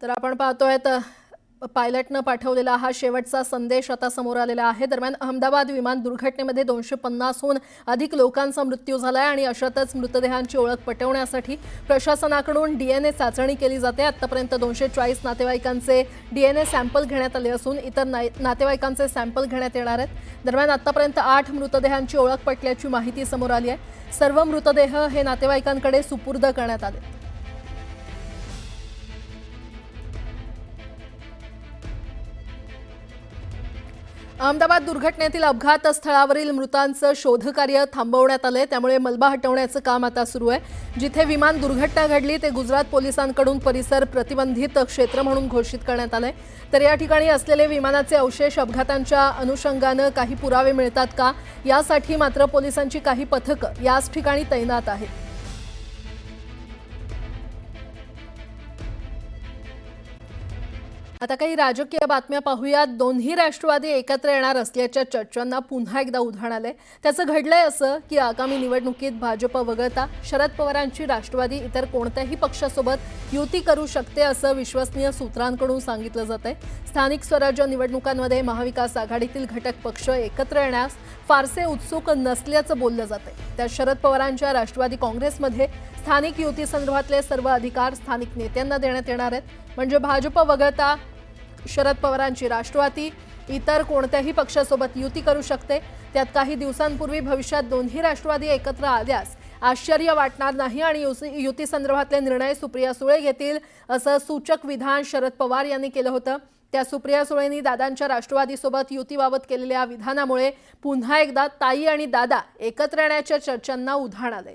तर आपण पाहतोय पायलटनं पाठवलेला हा शेवटचा संदेश आता समोर आलेला आहे। दरम्यान अहमदाबाद विमान दुर्घटनेमध्ये 250हून अधिक लोकांचा मृत्यू झालाय आणि अशातच मृतदेहांची ओळख पटवण्यासाठी प्रशासनाकडून डीएनए चाचणी केली जाते। आतापर्यंत 240 नातेवाईकांचे डीएनए सॅम्पल घेण्यात आले असून इतर नातेवाईकांचे सॅम्पल घेण्यात येणार आहेत। दरम्यान आतापर्यंत 8 मृतदेहांची ओळख पटल्याची माहिती समोर आली आहे। सर्व मृतदेह हे नातेवाईकांकडे सुपूर्द करण्यात आले। अहमदाबाद दुर्घटनेतील अपघात स्थळावरील मृतांचं शोधकार्य थांबवण्यात आले, त्यामुळे मलबा हटवण्याचं काम आता सुरू आहे। जिथे विमान दुर्घटना घडली ते गुजरात पोलिसांकडून परिसर प्रतिबंधित क्षेत्र म्हणून घोषित करण्यात आले। तर या ठिकाणी असलेले विमानाचे अवशेष अपघातांच्या अनुषंगाने काही पुरावे मिळतात का यासाठी मात्र पोलिसांची काही पथकं याच ठिकाणी तैनात आहेत। आता काही राजकीय बातम्या पाहूयात। दोन्ही राष्ट्रवादी एकत्र येणार असल्याच्या चर्चांना पुन्हा एकदा उधाण आले। त्याचं घडलंय असं की आगामी निवडणुकीत भाजप वगळता शरद पवारांची राष्ट्रवादी इतर कोणत्याही पक्षासोबत युती करू शकते असं विश्वसनीय सूत्रांकडून सांगितलं जातंय। स्थानिक स्वराज्य निवडणुकांमध्ये महाविकास आघाडीतील घटक पक्ष एकत्र येण्यास फारसे उत्सुक नसल्याचं बोललं जातंय। त्या शरद पवारांच्या राष्ट्रवादी काँग्रेसमध्ये स्थानिक युती संदर्भातले सर्व अधिकार स्थानिक नेत्यांना देण्यात येणार आहेत। म्हणजे भाजप वगळता शरद पवारांची राष्ट्रवादी इतर कोणत्याही पक्षासोबत युती करू शकते। त्यात काही दिवसांपूर्वी भविष्यात दोन्ही राष्ट्रवादी एकत्र आल्यास आश्चर्य वाटणार नाही आणि युती संदर्भातले निर्णय सुप्रिया सुळे घेतील असं सूचक विधान शरद पवार यांनी केलं होतं। त्या सुप्रिया सुळेंनी दादांच्या राष्ट्रवादीसोबत युतीबाबत केलेल्या विधानामुळे पुन्हा एकदा ताई आणि दादा एकत्र येण्याच्या चर्चांना उधाण आले।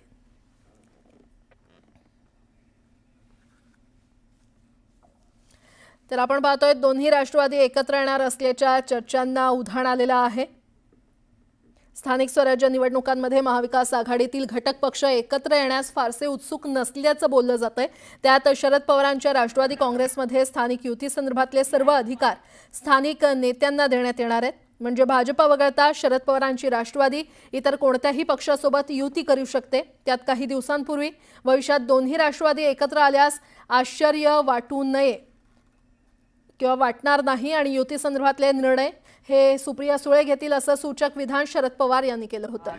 तर आपण पाहतोय दोन्ही राष्ट्रवादी एकत्र येणार असल्याच्या चर्चांना उधाण आलेलं आहे। स्थानिक स्वराज्य निवडणुकांमध्ये महाविकास आघाडीतील घटक पक्ष एकत्र येण्यास फारसे उत्सुक नसल्याचं बोललं जातंय। त्यात शरद पवारांच्या राष्ट्रवादी काँग्रेसमध्ये स्थानिक युती संदर्भातले सर्व अधिकार स्थानिक नेत्यांना देण्यात येणार आहेत। म्हणजे भाजप वगळता शरद पवारांची राष्ट्रवादी इतर कोणत्याही पक्षासोबत युती करू शकते। त्यात काही दिवसांपूर्वी भविष्यात दोन्ही राष्ट्रवादी एकत्र आल्यास आश्चर्य वाटू नये किंवा वाटणार नाही आणि युती संदर्भातले निर्णय हे सुप्रिया सुळे घेतील असं सूचक विधान शरद पवार यांनी केलं होतं।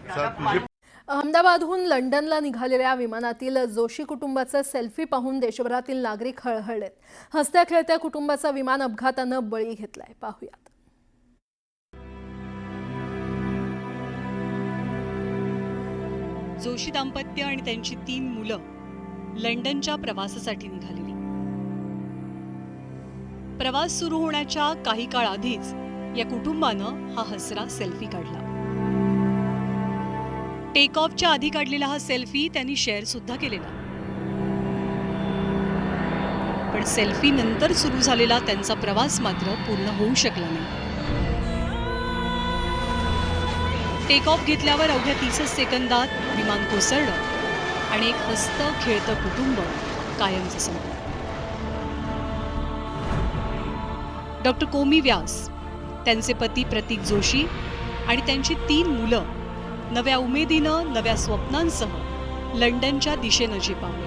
अहमदाबादहून लंडनला निघालेल्या विमानातील जोशी कुटुंबाचा सेल्फी पाहून देशभरातील नागरिक हळहळलेत। हसत्या खेळत्या कुटुंबाचा विमान अपघातानं बळी घेतलाय, पाहूयात। जोशी दाम्पत्य आणि त्यांची 3 मुलं लंडनच्या प्रवासासाठी निघालेली। प्रवास सुरू होण्याच्या काही काळ आधीच या कुटुंबानं हा हसरा सेल्फी काढला। टेक ऑफच्या आधी काढलेला हा सेल्फी त्यांनी शेअर सुद्धा केलेला। पण सेल्फी नंतर सुरू झालेला त्यांचा प्रवास मात्र पूर्ण होऊ शकला नाही। टेक ऑफ घेतल्यावर अवघ्या 30 सेकंदात विमान कोसळलं आणि एक हसतं खेळतं कुटुंब कायमचं संपलं। डॉक्टर कोमी व्यास, त्यांचे पती प्रतीक जोशी आणि त्यांची 3 मुलं नव्या उमेदीनं नव्या स्वप्नांसह लंडनच्या दिशेनं झेपावले।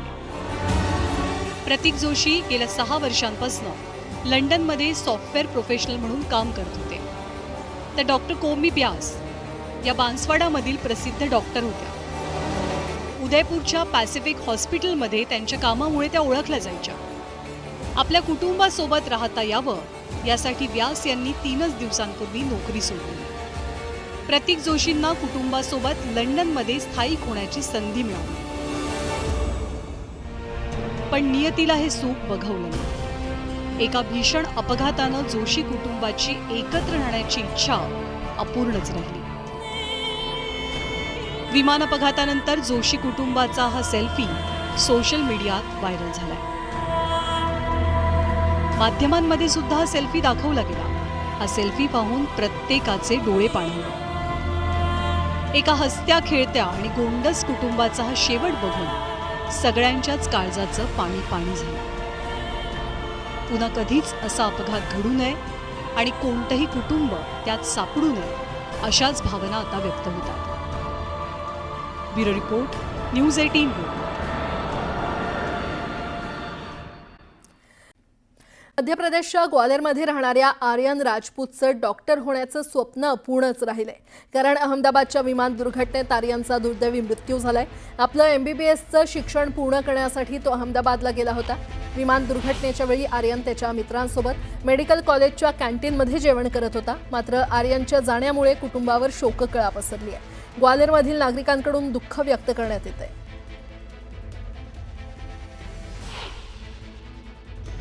प्रतीक जोशी गेल्या 6 वर्षांपासून लंडनमध्ये सॉफ्टवेअर प्रोफेशनल म्हणून काम करत होते। तर डॉक्टर कोमी व्यास या बांसवाडामधील प्रसिद्ध डॉक्टर होत्या। उदयपूरच्या पॅसिफिक हॉस्पिटलमध्ये त्यांच्या कामामुळे त्या ओळखल्या जायच्या। आपल्या कुटुंबासोबत राहता यावं यासाठी व्यास यांनी 3 दिवसांपूर्वी नोकरी सोडली। प्रतीक जोशींना कुटुंबासोबत लंडनमध्ये स्थायिक होण्याची संधी मिळाली, पण नियतीला हे सुख बघवलं नाही। एका भीषण अपघातानं जोशी कुटुंबाची एकत्र राहण्याची इच्छा अपूर्णच राहिली। विमान अपघातानंतर जोशी कुटुंबाचा हा सेल्फी सोशल मीडियात व्हायरल झालाय। माध्यमांमध्ये सुद्धा हा सेल्फी दाखवला गेला। हा सेल्फी पाहून प्रत्येकाचे डोळे पाणावले। एका हसत्या खेळत्या आणि गोंडस कुटुंबाचा हा शेवट बघून सगळ्यांच्याच काळजाचं पाणी पाणी झालं। पुन्हा कधीच असा अपघात घडू नये आणि कोणतंही कुटुंब त्यात सापडू नये अशाच भावना आता व्यक्त होतात। Bureau report, news 18. मध्य प्रदेशच्या ग्वालेरमध्ये राहणाऱ्या आर्यन राजपूतचं डॉक्टर होण्याचं स्वप्न अपूर्णच राहिलंय. कारण अहमदाबादच्या विमान दुर्घटनेत आर्यनचा दुर्दैवी मृत्यू झालाय. आपलं MBBSचं शिक्षण पूर्ण करण्यासाठी तो अहमदाबादला गेला होता. विमान दुर्घटनेच्या वेळी आर्यन त्याच्या मित्रांसोबत मेडिकल कॉलेजच्या कॅन्टीनमध्ये जेवण करत होता. मात्र आर्यनच्या जाण्यामुळे कुटुंबावर शोककळा पसरली आहे. ग्वालेरमधील नागरिकांकडून दुःख व्यक्त करण्यात येत आहे.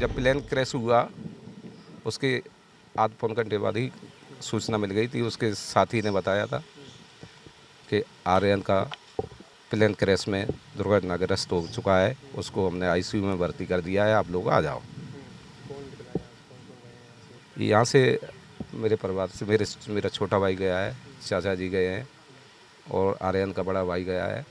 जब प्लेन क्रैश हुआ उसके आध पौन घंटे बाद ही सूचना मिल गई थी. उसके साथी ने बताया था कि आर्यन का प्लेन क्रैश में दुर्घटनाग्रस्त हो चुका है. उसको हमने ICU में भर्ती कर दिया है, आप लोग आ जाओ. यहाँ से मेरे परिवार से मेरा छोटा भाई गया है, चाचा जी गए हैं और आर्यन का बड़ा भाई गया है.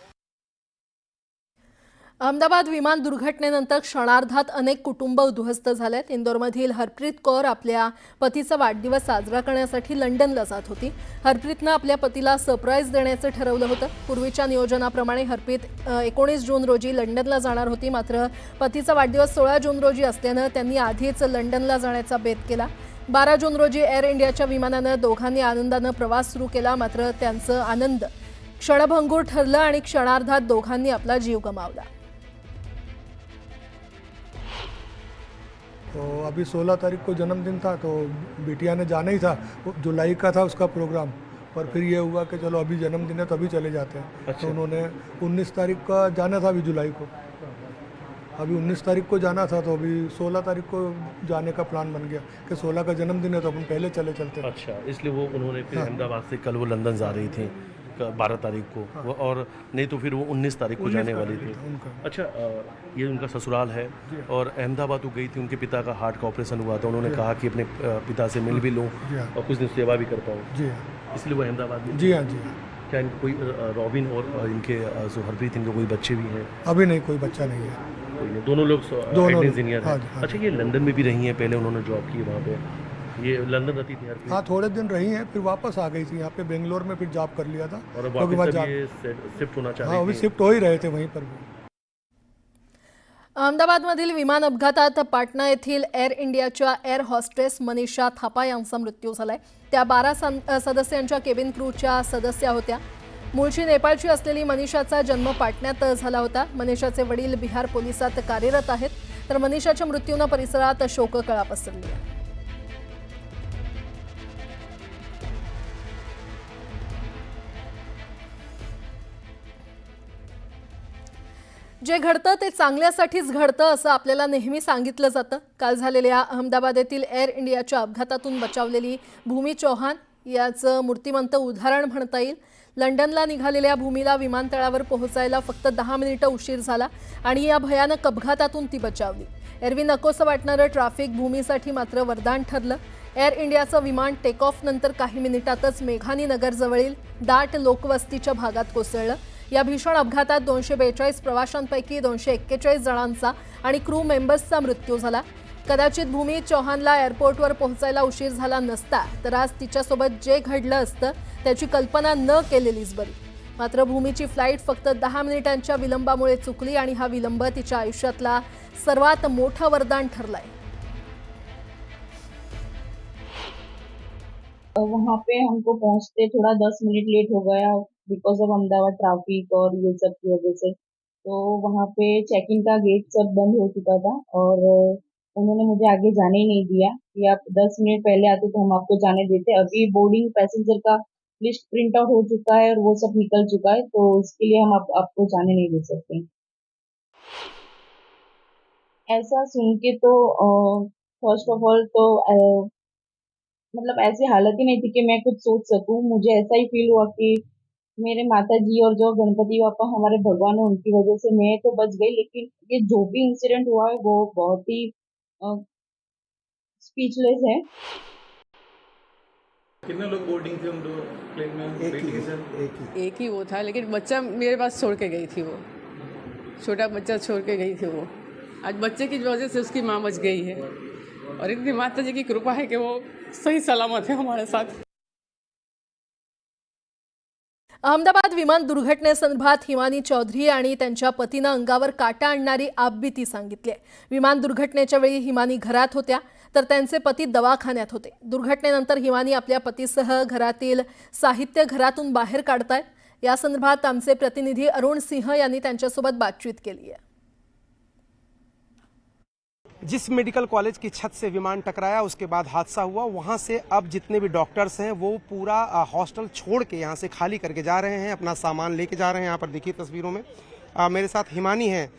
अहमदाबाद विमान दुर्घटनेनंतर क्षणार्धात अनेक कुटुंब उद्ध्वस्त झालेत. इंदोरमधील हरप्रीत कौर आपल्या पतीचा वाढदिवस साजरा करण्यासाठी लंडनला जात होती. हरप्रीतनं आपल्या पतीला सरप्राईज देण्याचं ठरवलं होतं. पूर्वीच्या नियोजनाप्रमाणे हरप्रीत 19 जून रोजी लंडनला जाणार होती. मात्र पतीचा वाढदिवस 16 जून रोजी असल्यानं त्यांनी आधीच लंडनला जाण्याचा बेत केला. 12 जून रोजी एअर इंडियाच्या विमानानं दोघांनी आनंदानं प्रवास सुरू केला. मात्र त्यांचं आनंद क्षणभंगूर ठरलं आणि क्षणार्धात दोघांनी आपला जीव गमावला. तो अभी 16 तारीख को जन्मदिन था, तो बिटिया ने जाना ही था. जुलाई का था उसका प्रोग्राम, पर फिर ये हुआ कि चलो अभी जन्मदिन है तो अभी चले जाते हैं. अच्छा. तो उन्होंने 19 तारीख का जाना था, अभी जुलाई को. अभी 19 तारीख को जाना था, तो अभी 16 तारीख को जाने का प्लान बन गया कि 16 का जन्मदिन है तो अपन पहले चले चलते हैं. अच्छा, इसलिए वो उन्होंने फिर अहमदाबाद से कल वो लंदन जा रही थी 12 तारीख को. वो और नहीं तो फिर वो 19 तारीख को जाने वाली थी. अच्छा, ये उनका ससुराल है और अहमदाबाद वो गई थी. उनके पिता का हार्ट का ऑपरेशन हुआ था. उन्होंने कहा कि अपने पिता से मिल भी लूँ और कुछ दिन सेवा भी कर पाऊँ. जी, इसलिए वो अहमदाबाद में. जी हाँ, जी. क्या इनके कोई रॉबिन और इनके जो हरप्रीत, इनके कोई बच्चे भी हैं? अभी नहीं, कोई बच्चा नहीं है. कोई नहीं. दोनों लोग इंजीनियर हैं. अच्छा, ये लंदन में भी रही हैं, पहले उन्होंने जॉब की वहाँ पे. ये लंदन रहती थी हरप्रीत? हाँ, थोड़े दिन रही हैं, फिर वापस आ गई थी यहाँ पे. बेंगलोर में फिर जॉब कर लिया था और वापस ये शिफ्ट होना चाह रही हाँ, थी. अभी शिफ्ट हो ही रहे थे वहीं पर भी. अहमदाबादमधील विमान अपघातात पाटणा येथील एअर इंडियाच्या एअर हॉस्टेस मनीषा थापा यांचा मृत्यू झालाय. त्या 12 सदस्यांच्या केबिन क्रूच्या सदस्या होत्या. मूळची नेपाळची असलेली मनीषाचा जन्म पाटण्यात झाला होता. मनीषाचे वडील बिहार पोलिसात कार्यरत आहेत. तर मनीषाच्या मृत्यूनं परिसरात शोककळा पसरली आहे. जे घडतं ते चांगल्यासाठीच घडतं असं आपल्याला नेहमी सांगितलं जातं. काल झालेल्या अहमदाबाद येथील एअर इंडियाच्या अपघातातून बचावलेली भूमी चौहान याचं मूर्तिमंत उदाहरण म्हणता येईल. लंडनला निघालेल्या भूमीला विमानतळावर पोहोचायला फक्त 10 मिनिटं उशीर झाला आणि या भयानक अपघातातून ती बचावली. एरवी नकोसं वाटणारं ट्रॅफिक भूमीसाठी मात्र वरदान ठरलं. एअर इंडियाचं विमान टेक ऑफ नंतर काही मिनिटातच मेघानी नगरजवळील दाट लोकवस्तीच्या भागात कोसळलं. या भीषण अपघातात 242 प्रवाशांपैकी 241 जणांचा आणि क्रू मेंबर्सचा मृत्यू झाला. कदाचित भूमी चौहानला एअरपोर्टवर पोहोचायला उशीर झाला नसता तर आज तिच्यासोबत जे घडलं असतं त्याची कल्पना न केलेलीच बरी. मात्र भूमीची फ्लाईट फक्त 10 मिनिटांच्या विलंबामुळे चुकली आणि हा विलंब तिच्या आयुष्यातला सर्वात मोठं वरदान ठरलंय. वहाँ पे हमको पहुँचते थोड़ा 10 मिनट लेट हो गया बिकॉज ऑफ अहमदाबाद ट्रैफिक और ये सब की वजह से. तो वहाँ पे चेक इन का गेट सब बंद हो चुका था और उन्होंने मुझे आगे जाने ही नहीं दिया कि आप 10 मिनट पहले आते तो हम आपको जाने देते. अभी बोर्डिंग पैसेंजर का लिस्ट प्रिंट आउट हो चुका है और वो सब निकल चुका है, तो इसके लिए हम आपको जाने नहीं दे सकते. ऐसा सुन के तो फर्स्ट ऑफ ऑल तो मतलब ऐसी हालत ही नहीं थी कि मैं कुछ सोच सकूं. मुझे ऐसा ही फील हुआ कि मेरे माता जी और जो गणपति बापा हमारे भगवान है उनकी वजह से मैं तो बच गई, लेकिन ये जो भी इंसिडेंट हुआ है वो बहुत ही स्पीचलेस है. कितने लोग बोर्डिंग थे हम दो प्लेन में? एक ही वो था, लेकिन बच्चा मेरे पास छोड़ के गई थी. वो छोटा बच्चा छोड़ के गई थी. वो आज बच्चे की वजह से उसकी माँ बच गई है और इतनी माता जी की कृपा है कि वो सही सलामत है हमारे साथ. अहमदाबाद विमान दुर्घटनेसंदर्भात हिमानी चौधरी आणि त्यांच्या पतीनं अंगावर काटा आणणारी आपबीती सांगितली आहे. विमान दुर्घटनेच्या वेळी हिमानी घरात होत्या. तर त्यांचे पती दवाखान्यात होते. दुर्घटनेनंतर हिमानी आपल्या पतीसह घरातील साहित्य घरातून बाहेर काढतायत. या संदर्भात आमचे प्रतिनिधी अरुण सिंह यांनी त्यांच्यासोबत बातचीत केली आहे. जिस मेडिकल कॉलेज की छत से विमान टकराया उसके बाद हादसा हुआ, वहां से अब जितने भी डॉक्टर्स हैं वो पूरा हॉस्टल छोड़ के यहाँ से खाली करके जा रहे हैं, अपना सामान लेके जा रहे हैं. यहाँ पर देखिए तस्वीरों में मेरे साथ हिमानी है,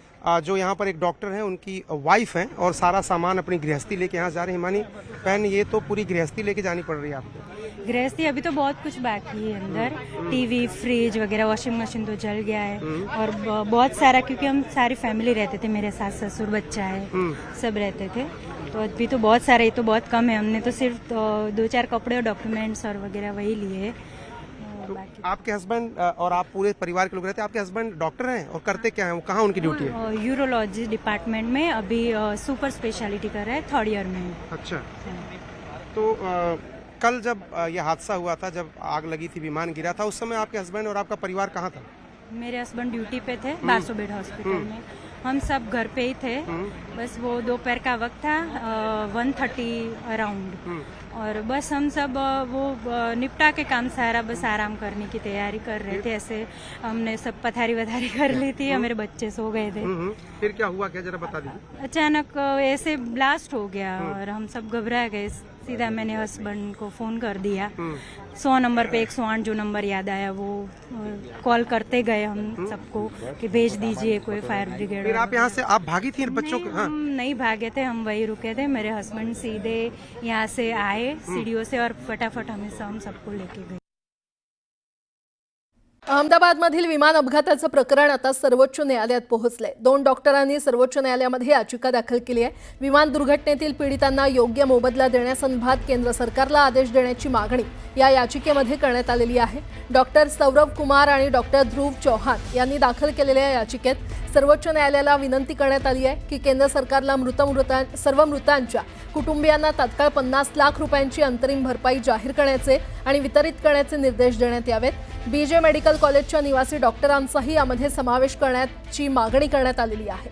जो यहाँ पर एक डॉक्टर हैं, उनकी वाइफ हैं और सारा सामान अपनी गृहस्थी लेके यहाँ जा रहे हैं. हिमानी बहन, ये तो पूरी गृहस्थी लेके जानी पड़ रही है आपको. गृहस्थी अभी तो बहुत कुछ बाकी है अंदर, टीवी, फ्रिज वगैरह, वॉशिंग मशीन तो जल गया है और बहुत सारा, क्योंकि हम सारी फैमिली रहते थे, मेरे सास ससुर बच्चा है, सब रहते थे. तो अभी तो बहुत सारा, ये तो बहुत कम है. हमने तो सिर्फ 2-4 कपड़े और डॉक्यूमेंट्स और वगैरह वही लिए. तो आपके हस्बैंड और आप पूरे परिवार के लोग रहते हैं. आपके हस्बैंड डॉक्टर हैं और करते क्या हैं, वो कहाँ उनकी ड्यूटी है? यूरोलॉजी डिपार्टमेंट में अभी सुपर स्पेशलिटी कर रहे हैं, 3rd ईयर में. अच्छा. तो कल जब यह हादसा हुआ था, जब आग लगी थी, विमान गिरा था, उस समय आपके हस्बैंड और आपका परिवार कहाँ था? मेरे हस्बैंड ड्यूटी पे थे 1200 बेड हॉस्पिटल में. हम सब घर पे ही थे. बस वो दोपहर का वक्त था, 1:30 अराउंड, और बस हम सब वो निपटा के काम सारा बस आराम करने की तैयारी कर रहे थे. ऐसे हमने सब पथारी वथारी कर ली थी. मेरे बच्चे सो गए थे. फिर क्या हुआ, क्या जरा बता दीजिए. अचानक ऐसे ब्लास्ट हो गया और हम सब घबरा गए. सीधा मैंने हस्बैंड को फ़ोन कर दिया. 100 नंबर पे 108 जो नंबर याद आया वो कॉल करते गए हम सबको कि भेज दीजिए कोई फायर ब्रिगेड. फिर आप यहाँ से आप भागी थी बच्चों के? हम नहीं भागे थे, हम वही रुके थे. मेरे हस्बैंड सीधे यहाँ से आए सीढ़ियों से और फटाफट हम सबको लेके गए. अहमदाबादमधील विमान अपघाताचं प्रकरण आता सर्वोच्च न्यायालयात पोहोचले. 2 डॉक्टरांनी सर्वोच्च न्यायालयामध्ये याचिका दाखल केली आहे. विमान दुर्घटनेतील पीडितांना योग्य मोबदला देण्यासंदर्भात केंद्र सरकारला आदेश देण्याची मागणी या याचिकेमध्ये करण्यात आलेली आहे. डॉक्टर सौरभ कुमार आणि डॉक्टर ध्रुव चौहान यांनी दाखल केलेल्या याचिकेत सर्वोच्च न्यायालयाला विनंती करण्यात आली आहे की केंद्र सरकारला सर्व मृतांच्या कुटुंबियांना तात्काळ 50 लाख रुपयांची अंतरिम भरपाई जाहीर करण्याचे आणि वितरित करण्याचे निर्देश देण्यात यावेत. बीजे मेडिकल कॉलेजच्या निवासी डॉक्टरांचाही यामध्ये समावेश करण्याची मागणी करण्यात आलेली आहे.